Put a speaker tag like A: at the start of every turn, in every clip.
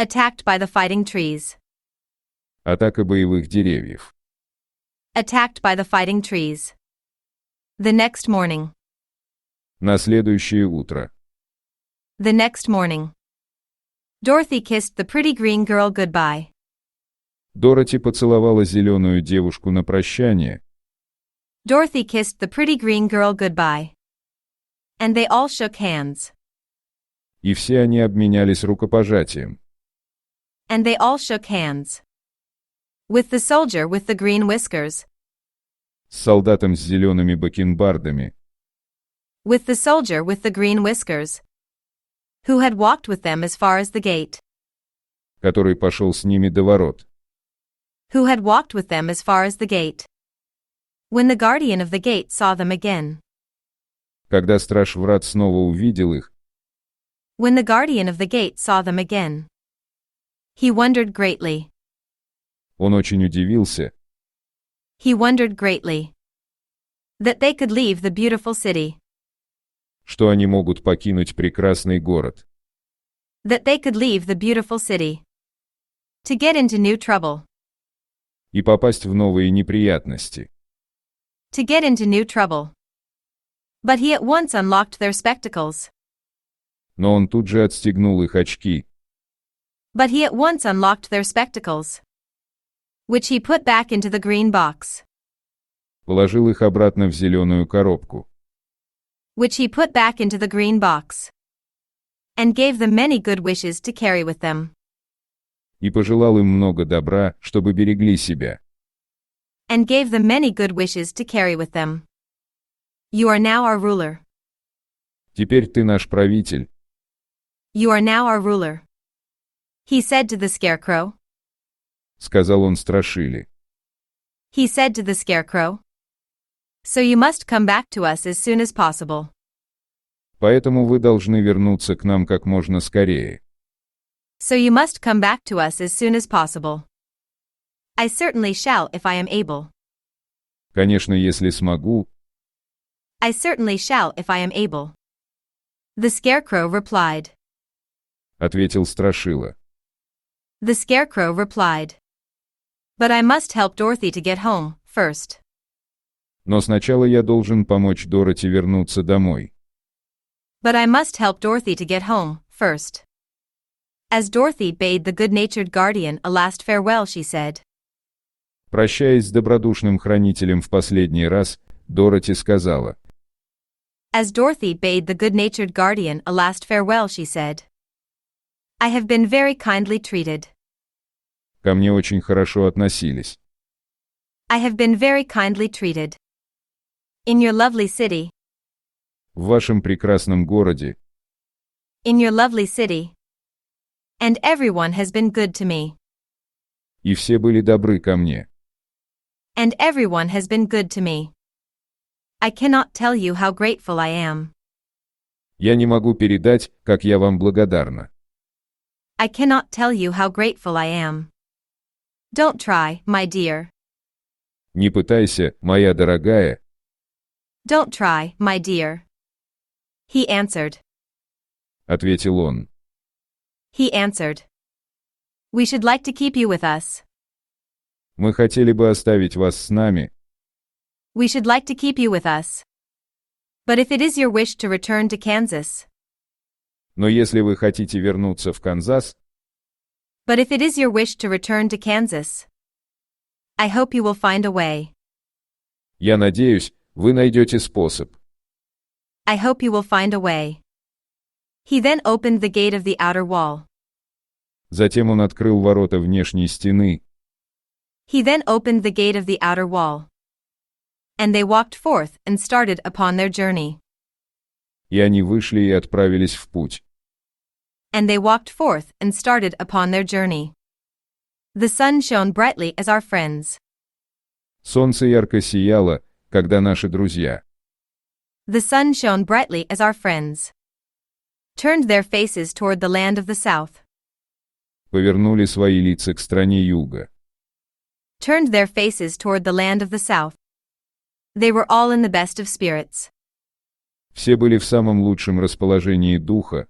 A: Attacked by the fighting trees.
B: Атака боевых деревьев.
A: Attacked by the fighting trees. The next morning.
B: На следующее утро.
A: The next morning. Dorothy kissed the pretty green girl goodbye.
B: Дороти поцеловала зеленую девушку на прощание.
A: Dorothy kissed the pretty green girl goodbye. And they all shook hands.
B: И все они обменялись рукопожатием.
A: And they all shook hands. With the soldier with the green whiskers.
B: С солдатом с зелеными бакенбардами.
A: With the soldier with the green whiskers. Who had walked with them as far as the gate.
B: Который пошел с ними до ворот.
A: Who had walked with them as far as the gate. When the guardian of the gate saw them again.
B: Когда страж врат снова увидел их.
A: When the guardian of the gate saw them again. He wondered greatly.
B: Он очень удивился.
A: He wondered greatly. That they could leave the beautiful city.
B: Что они могут покинуть прекрасный город.
A: That they could leave the beautiful city. To get into new trouble.
B: И попасть в новые неприятности.
A: To get into new trouble. But he at once unlocked their spectacles.
B: Но он тут же отстегнул их очки.
A: But he at once unlocked their spectacles. Which he put back into the green box.
B: Положил их обратно в зеленую коробку.
A: Which he put back into the green box. And gave them many good wishes to carry with them.
B: И пожелал им много добра, чтобы берегли себя.
A: And gave them many good wishes to carry with them. You are now our ruler.
B: Теперь ты наш правитель.
A: You are now our ruler. He said to the scarecrow.
B: Сказал он страшиле.
A: He said to the scarecrow. So you must come back to us as soon as possible.
B: Поэтому вы должны вернуться к нам как можно скорее.
A: So you must come back to us as soon as possible. I certainly shall if I am able.
B: Конечно, если смогу.
A: I certainly shall if I am able. The scarecrow replied.
B: Ответил страшила.
A: The scarecrow replied. But I must help Dorothy to get home, first.
B: Но сначала я должен помочь Дороти вернуться домой.
A: But I must help Dorothy to get home, first. As Dorothy bade the good-natured guardian a last farewell, she said.
B: Прощаясь с добродушным хранителем в последний раз, Дороти сказала.
A: As Dorothy bade the good-natured guardian a last farewell, she said. I have been very kindly treated.
B: Ко мне очень хорошо относились.
A: I have been very kindly treated. In your lovely city.
B: В вашем прекрасном городе.
A: In your lovely city. And everyone has been good to me.
B: И все были добры ко мне.
A: And everyone has been good to me. I cannot tell you how grateful I am.
B: Я не могу передать, как я вам благодарна.
A: I cannot tell you how grateful I am. Don't try, my dear.
B: Не пытайся, моя дорогая.
A: Don't try, my dear. He answered.
B: Ответил он.
A: He answered. We should like to keep you with us.
B: Мы хотели бы оставить вас с нами.
A: We should like to keep you with us. But if it is your wish to return to Kansas.
B: Но если вы хотите вернуться в Канзас.
A: But if it is your wish to return to Kansas. I hope you will find a way.
B: Я надеюсь, вы найдете способ.
A: I hope you will find a way. He then opened the gate of the outer wall.
B: Затем он открыл ворота внешней стены.
A: He then opened the gate of the outer wall. And they walked forth and started upon their journey.
B: И они вышли и отправились в путь.
A: And they walked forth and started upon their journey. The sun shone brightly as our friends.
B: Солнце ярко сияло, когда наши друзья.
A: The sun shone brightly as our friends. Turned their faces toward the land of the south.
B: Повернули свои лица к стране юга.
A: Turned their faces toward the land of the south. They were all in the best of spirits.
B: Все были в самом лучшем расположении духа.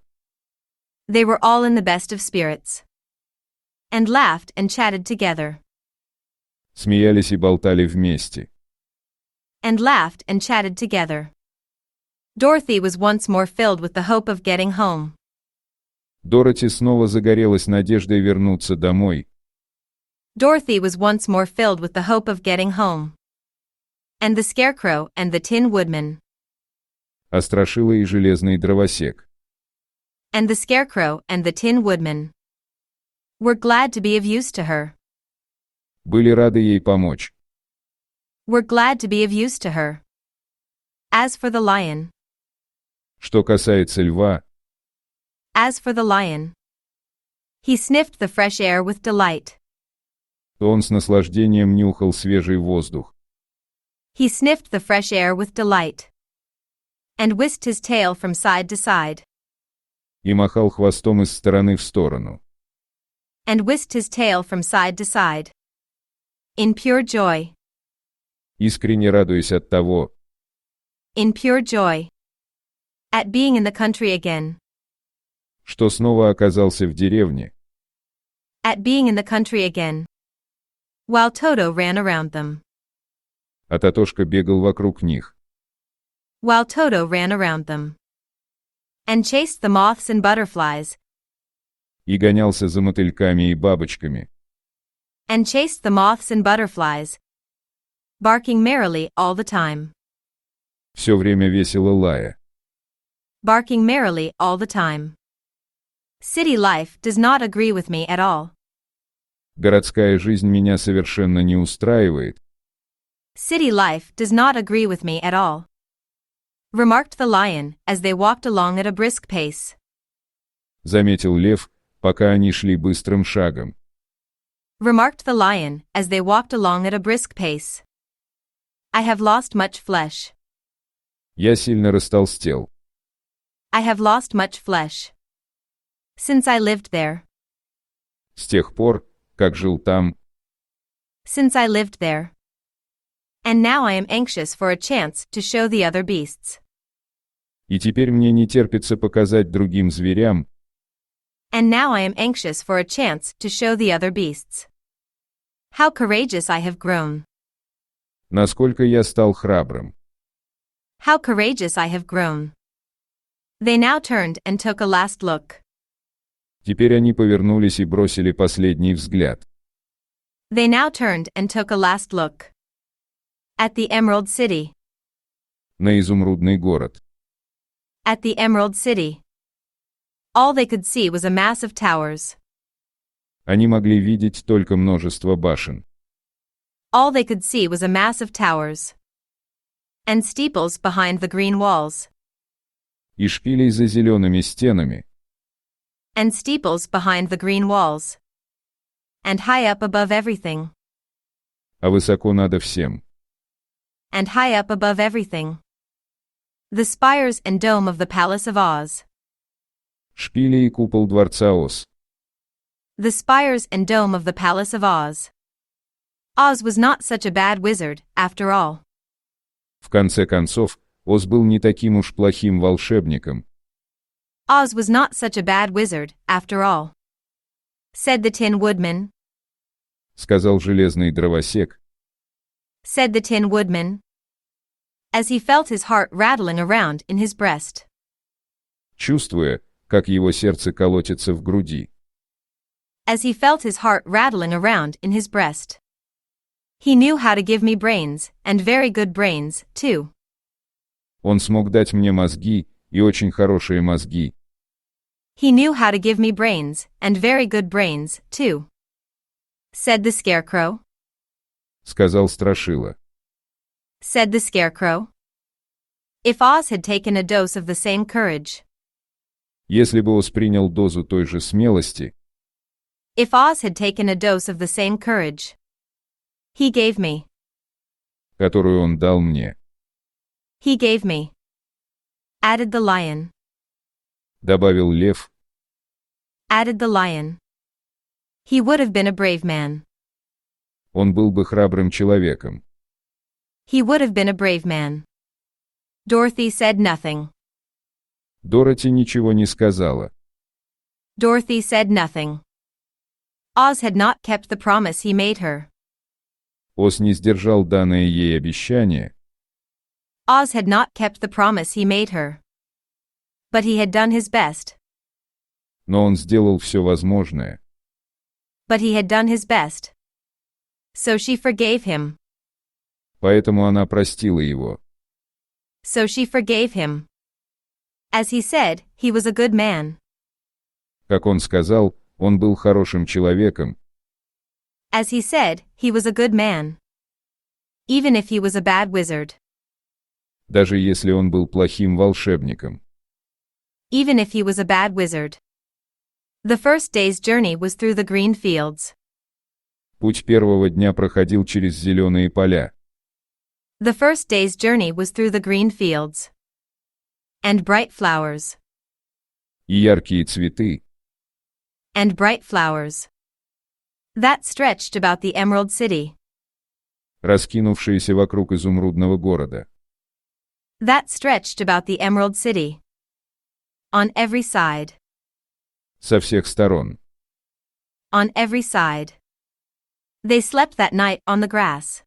A: They were all in the best of spirits. and laughed and chatted together.
B: Смеялись и болтали вместе.
A: And laughed and chatted together. Dorothy was once more filled with the hope of getting home.
B: Дороти снова загорелась надеждой вернуться домой.
A: Dorothy was once more filled with the hope of getting home. And the Scarecrow and the Tin Woodman.
B: А Страшила и Железный Дровосек.
A: And the Scarecrow and the Tin Woodman were glad to be of use to her.
B: Были рады ей помочь.
A: Were glad to be of use to her. As for the lion.
B: Что касается льва,
A: As for the lion. He sniffed the fresh air with delight.
B: то он с наслаждением нюхал свежий воздух.
A: He sniffed the fresh air with delight. And whisked his tail from side to side.
B: И махал хвостом из стороны в сторону.
A: And whisked his tail from side to side. In pure joy.
B: Искренне радуясь от того,
A: In pure joy. At being in the country again.
B: что снова оказался в деревне.
A: At being in the country again. While Toto ran around them.
B: А Татошка бегал вокруг них.
A: While Toto ran around them. And chased the moths and butterflies.
B: И гонялся за мотыльками и бабочками.
A: And chased the moths and butterflies. Barking merrily all the time.
B: Все время весело лая.
A: Barking merrily all the time. City life does not agree with me at all.
B: Городская жизнь меня совершенно не устраивает.
A: City life does not agree with me at all. Remarked the lion, as they walked along at a brisk pace.
B: Заметил лев, пока они шли быстрым шагом.
A: Remarked the lion, as they walked along at a brisk pace. I have lost much flesh.
B: Я сильно растолстел.
A: I have lost much flesh. Since I lived there.
B: С тех пор, как жил там,
A: Since I lived there. And now I am anxious for a chance to show the other beasts.
B: и теперь мне не терпится показать другим зверям,
A: And now I am anxious for a chance to show the other beasts. How courageous I have grown.
B: насколько я стал храбрым.
A: How courageous I have grown. They now turned and took a last look.
B: Теперь они повернулись и бросили последний взгляд.
A: They now turned and took a last look. At the Emerald City.
B: На изумрудный город.
A: At the Emerald City. All they could see was a mass of towers.
B: Они могли видеть только множество башен.
A: All they could see was a mass of towers. And steeples behind the green walls.
B: И шпилей за зелеными стенами.
A: And steeples behind the green walls. And high up above everything.
B: А высоко надо всем.
A: And high up above everything. The spires and dome of the Palace of Oz.
B: Шпили и купол дворца Оз.
A: The spires and dome of the Palace of Oz. Oz was not such a bad wizard, after all.
B: В конце концов, Оз был не таким уж плохим волшебником.
A: Oz was not such a bad wizard, after all. Said the Tin Woodman.
B: Сказал Железный Дровосек.
A: Said the Tin Woodman. As he felt his heart rattling around in his breast.
B: Чувствуя, как его сердце колотится в груди.
A: As he felt his heart rattling around in his breast. He knew how to give me brains, and very good brains, too.
B: Он смог дать мне мозги, и очень хорошие мозги.
A: He knew how to give me brains, and very good brains, too. Said the Scarecrow.
B: Сказал Страшила.
A: Said the Scarecrow. If Oz had taken a dose of the same courage.
B: Если бы Оз принял дозу той же смелости,
A: If Oz had taken a dose of the same courage. He gave me.
B: которую он дал мне,
A: He gave me. Added the lion.
B: добавил лев,
A: Added the lion. He would have been a brave man.
B: он был бы храбрым человеком.
A: He would have been a brave man. Dorothy said nothing.
B: Дороти ничего не сказала.
A: Dorothy said nothing. Oz had not kept the promise he made her.
B: Оз не сдержал данное ей обещание,
A: Oz had not kept the promise he made her. But he had done his best.
B: но он сделал все возможное.
A: But he had done his best. So she forgave him.
B: Поэтому она простила его.
A: So she forgave him. As he said, he was a good man.
B: Как он сказал, он был хорошим человеком.
A: As he said, he was a good man. Even if he was a bad wizard.
B: Даже если он был плохим волшебником.
A: Even if he was a bad wizard. The first day's journey was through the green fields.
B: Путь первого дня проходил через зеленые поля.
A: The first day's journey was through the green fields. And bright flowers.
B: И яркие цветы.
A: And bright flowers. That stretched about the Emerald City.
B: Раскинувшиеся вокруг изумрудного города.
A: That stretched about the Emerald City. On every side.
B: Со всех сторон.
A: On every side. They slept that night on the grass.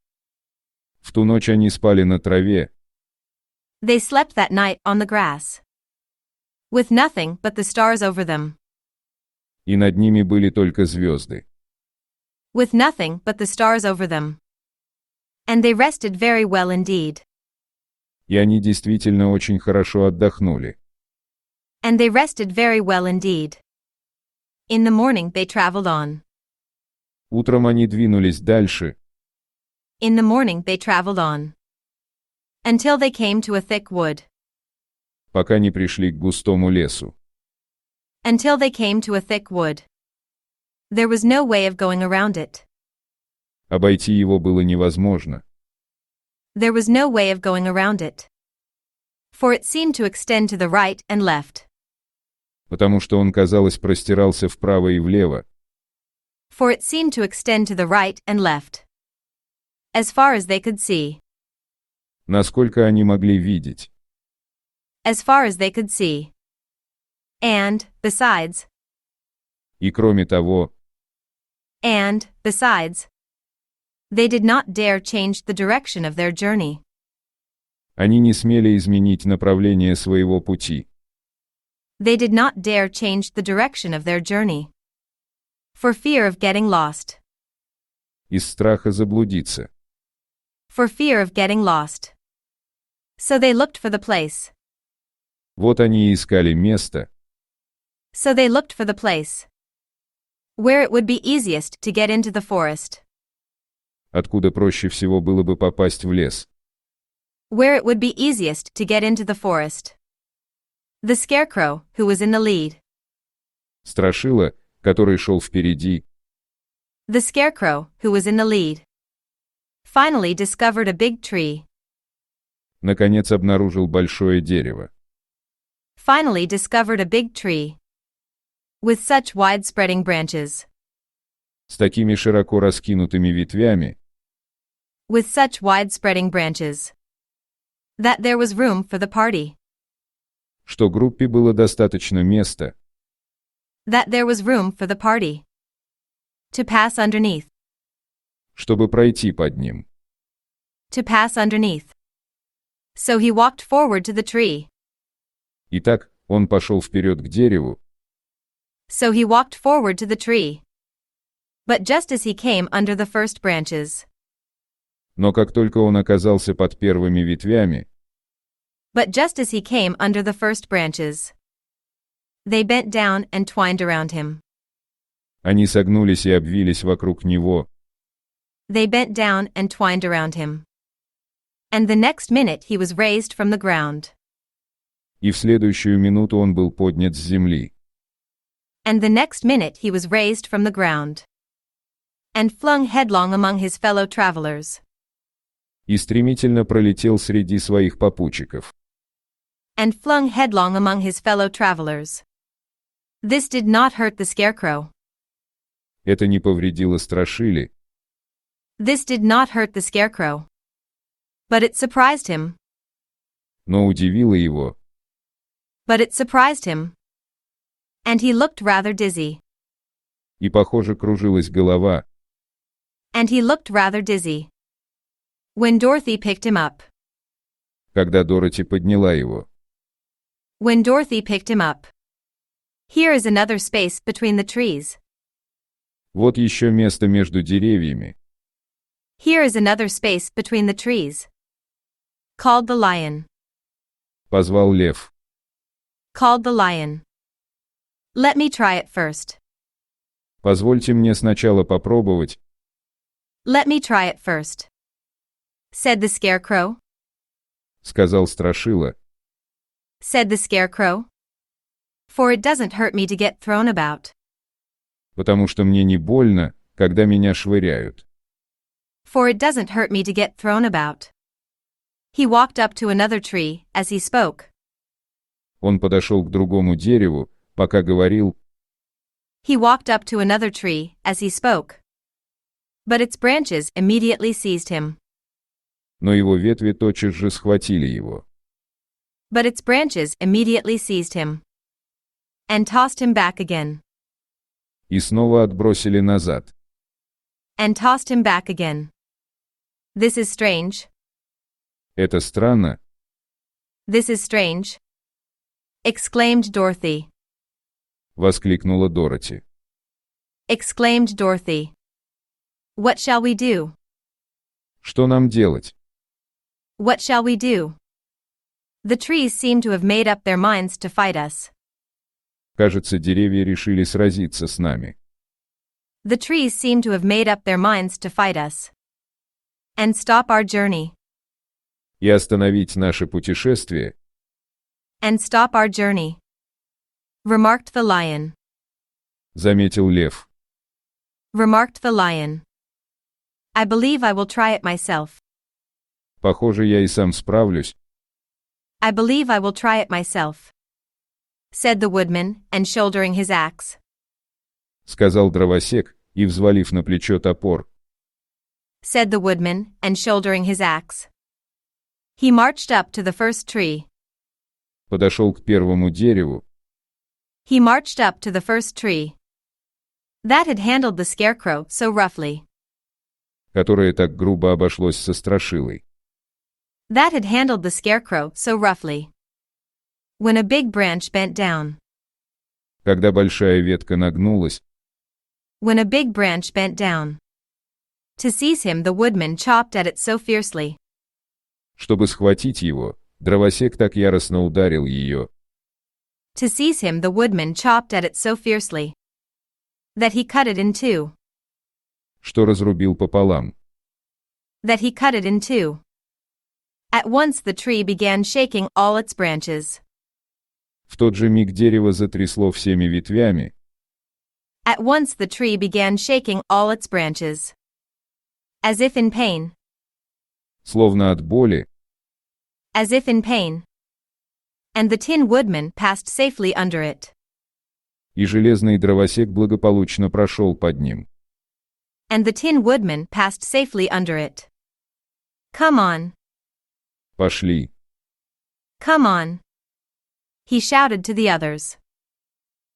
B: В ту ночь они спали на траве.
A: They slept that night on the grass. With nothing but the stars over them.
B: И над ними были только звезды.
A: With nothing but the stars over them. And they rested very well indeed.
B: И они действительно очень хорошо отдохнули.
A: And they rested very well indeed. In the morning they traveled on.
B: Утром они двинулись дальше.
A: In the morning they traveled on. Until they came to a thick wood.
B: Пока не пришли к густому лесу.
A: Until they came to a thick wood. There was no way of going around it.
B: Обойти его было невозможно.
A: There was no way of going around it. For it seemed to extend to the right and left.
B: Потому что он, казалось, простирался вправо и влево.
A: For it seemed to extend to the right and left. As far as they could see.
B: Насколько они могли видеть.
A: As far as they could see. And, besides.
B: И кроме того.
A: And, besides. They did not dare change the direction of their journey.
B: Они не смели изменить направление своего пути.
A: They did not dare change the direction of their journey. For fear of getting lost.
B: Из страха заблудиться.
A: For fear of getting lost. So they looked for the place.
B: Вот они и искали место.
A: So they looked for the place. Where it would be easiest to get into the forest.
B: Откуда проще всего было бы попасть в лес.
A: Where it would be easiest to get into the forest. The scarecrow, who was in the lead.
B: Страшила, который шел впереди.
A: The scarecrow, who was in the lead. Finally discovered a big tree.
B: Наконец обнаружил большое дерево.
A: Finally discovered a big tree. With such wide-spreading branches.
B: С такими широко раскинутыми ветвями.
A: With such wide-spreading branches. That there was room for the party.
B: Что группе было достаточно места.
A: That there was room for the party. To pass underneath.
B: Чтобы пройти под ним.
A: To pass underneath. So he walked forward to the tree.
B: Итак, он пошел вперед к дереву.
A: So he walked forward to the tree. But just as he came under the first branches.
B: Но как только он оказался под первыми ветвями.
A: But just as he came under the first branches. They bent down and twined around him.
B: Они согнулись и обвились вокруг него.
A: They bent down and twined around him. And the next minute he was raised from the ground.
B: И в следующую минуту он был поднят с земли.
A: And the next minute he was raised from the ground. And flung headlong among his fellow travelers.
B: И стремительно пролетел среди своих попутчиков.
A: And flung headlong among his fellow travelers. This did not hurt the scarecrow.
B: Это не повредило Страшиле.
A: This did not hurt the scarecrow. But it surprised him.
B: Но удивило его.
A: But it surprised him. And he looked rather dizzy.
B: И, похоже, кружилась голова.
A: And he looked rather dizzy. When Dorothy picked him up.
B: Когда Дороти подняла его.
A: When Dorothy picked him up. Here is another space between the trees.
B: Вот еще место между деревьями.
A: Here is another space between the trees. Called the lion.
B: Позвал лев.
A: Called the lion. Let me try it first.
B: Позвольте мне сначала попробовать.
A: Let me try it first. Said the scarecrow.
B: Сказал Страшила.
A: Said the scarecrow. For it doesn't hurt me to get thrown about.
B: Потому что мне не больно, когда меня швыряют.
A: For it doesn't hurt me to get thrown about. He walked up to another tree, as he spoke.
B: Он подошел к другому дереву, пока говорил.
A: He walked up to another tree, as he spoke. But its branches immediately seized him.
B: Но его ветви тотчас же схватили его.
A: But its branches immediately seized him. And tossed him back again.
B: И снова отбросили назад.
A: And tossed him back again. This is strange.
B: Это странно.
A: This is strange. Exclaimed Dorothy.
B: Воскликнула Дороти.
A: Exclaimed Dorothy. What shall we do?
B: Что нам делать?
A: What shall we do? The trees seem to have made up their minds to fight us.
B: Кажется, деревья решили сразиться с нами.
A: The trees seem to have made up their minds to fight us. And stop our journey.
B: И остановить наше путешествие.
A: And stop our journey. Remarked the lion.
B: Заметил лев.
A: Remarked the lion. I believe I will try it myself.
B: Похоже, я и сам справлюсь.
A: I believe I will try it myself. Said the woodman, and shouldering his axe.
B: Сказал дровосек, и взвалив на плечо топор.
A: Said the woodman, and shouldering his axe. He marched up to the first tree.
B: Подошел к первому дереву.
A: He marched up to the first tree. That had handled the scarecrow so roughly.
B: Которое так грубо обошлось со Страшилой.
A: That had handled the scarecrow so roughly. When a big branch bent down.
B: Когда большая ветка нагнулась.
A: When a big branch bent down. To seize him, the woodman chopped at it so fiercely.
B: Чтобы схватить его, дровосек так яростно ударил ее.
A: To seize him, the woodman chopped at it so fiercely. That he cut it in two.
B: Что разрубил пополам.
A: That he cut it in two. At once the tree began shaking all its branches.
B: В тот же миг дерево затрясло всеми ветвями.
A: At once the tree began shaking all its branches. As if in pain.
B: Словно от боли.
A: As if in pain. And the Tin Woodman passed safely under it.
B: И железный дровосек благополучно прошел под ним.
A: And the Tin Woodman passed safely under it. Come on.
B: Пошли.
A: Come on. He shouted to the others.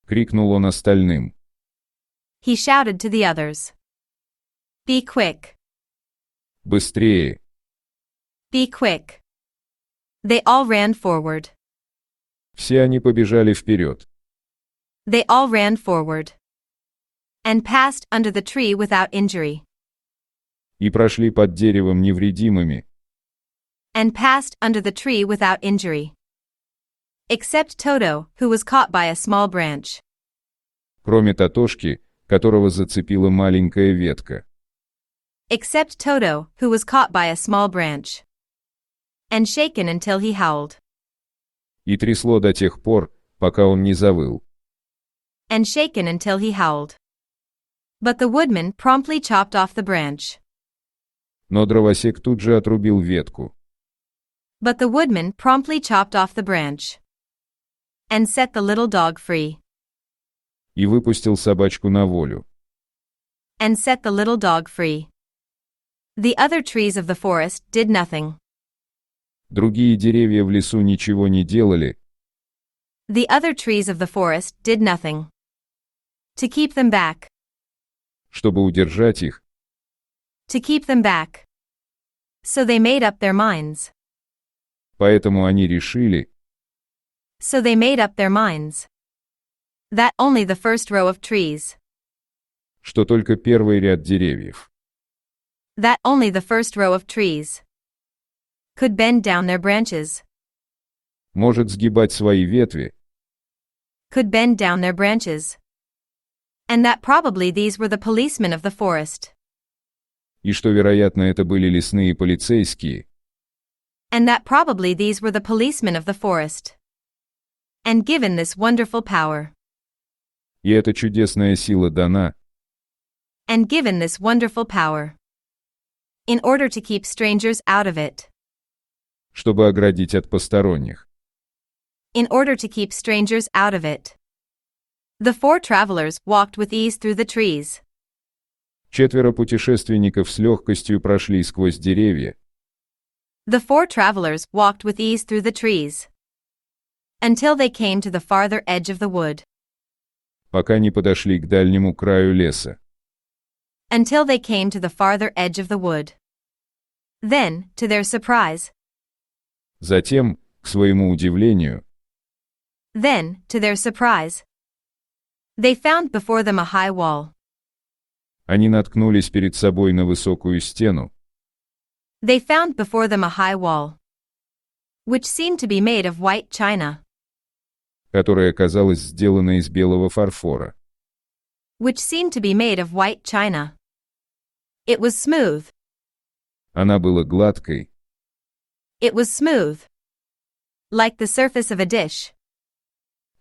B: Крикнул он остальным.
A: He shouted to the others. Be quick.
B: Быстрее.
A: Be quick. They all ran forward.
B: Все они побежали вперед.
A: They all ran forward. And passed under the tree without injury.
B: И прошли под деревом невредимыми.
A: And passed under the tree without injury. Except Toto, who was caught by a small branch.
B: Кроме Татошки, которого зацепила маленькая ветка.
A: Except Toto, who was caught by a small branch. And shaken until he howled.
B: И трясло до тех пор, пока он не завыл.
A: And shaken until he howled. But the woodman promptly chopped off the branch.
B: Но дровосек тут же отрубил ветку.
A: But the woodman promptly chopped off the branch. And set the little dog free.
B: И выпустил собачку на волю.
A: And set the little dog free. The other trees of the forest did nothing.
B: Другие деревья в лесу ничего не делали.
A: The other trees of the forest did nothing. To keep them back.
B: чтобы удержать их.
A: To keep them back. So they made up their minds.
B: Поэтому они решили,
A: So they made up their minds. That only the first row of trees.
B: что только первый ряд деревьев
A: That only the first row of trees. Could bend down their branches.
B: может сгибать свои ветви,
A: Could bend down their branches. And that probably these were the policemen of the forest.
B: и что, вероятно, это были лесные полицейские,
A: And that probably these were the policemen of the forest. And given this wonderful power.
B: и эта чудесная сила дана,
A: And given this wonderful power. In order to keep strangers out of it.
B: чтобы оградить от посторонних.
A: In order to keep strangers out of it. The four travelers walked with ease through the trees.
B: 4 путешественников с легкостью прошли сквозь деревья,
A: The four travelers walked with ease through the trees. Until they came to the farther edge of the wood.
B: пока не подошли к дальнему краю леса.
A: Until they came to the farther edge of the wood. Then, to their surprise.
B: Затем, к своему удивлению,
A: Then, to their surprise. They found before them a high wall.
B: они наткнулись перед собой на высокую стену,
A: They found before them a high wall. Which seemed to be made of white china.
B: которая оказалась сделана из белого фарфора.
A: Which seemed to be made of white china. It was smooth.
B: Она была гладкой,
A: It was smooth. Like the surface of a dish.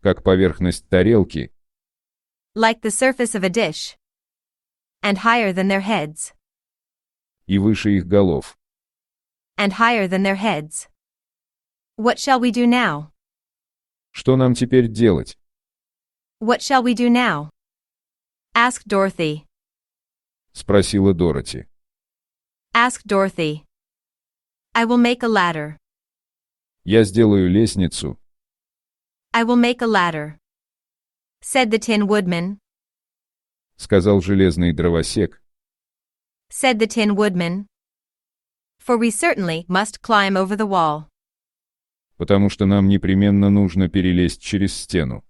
B: как поверхность тарелки,
A: Like the surface of a dish. And higher than their heads.
B: и выше их голов.
A: And higher than their heads. What shall we do now?
B: Что нам теперь делать?
A: What shall we do now? Asked Dorothy.
B: Спросила Дороти.
A: Asked Dorothy. I will make a ladder.
B: Я сделаю лестницу,
A: I will make a ladder. Said the Tin Woodman.
B: сказал железный дровосек,
A: Said the Tin Woodman. For we certainly must climb over the wall.
B: потому что нам непременно нужно перелезть через стену.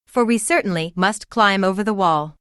A: For we certainly must climb over the wall.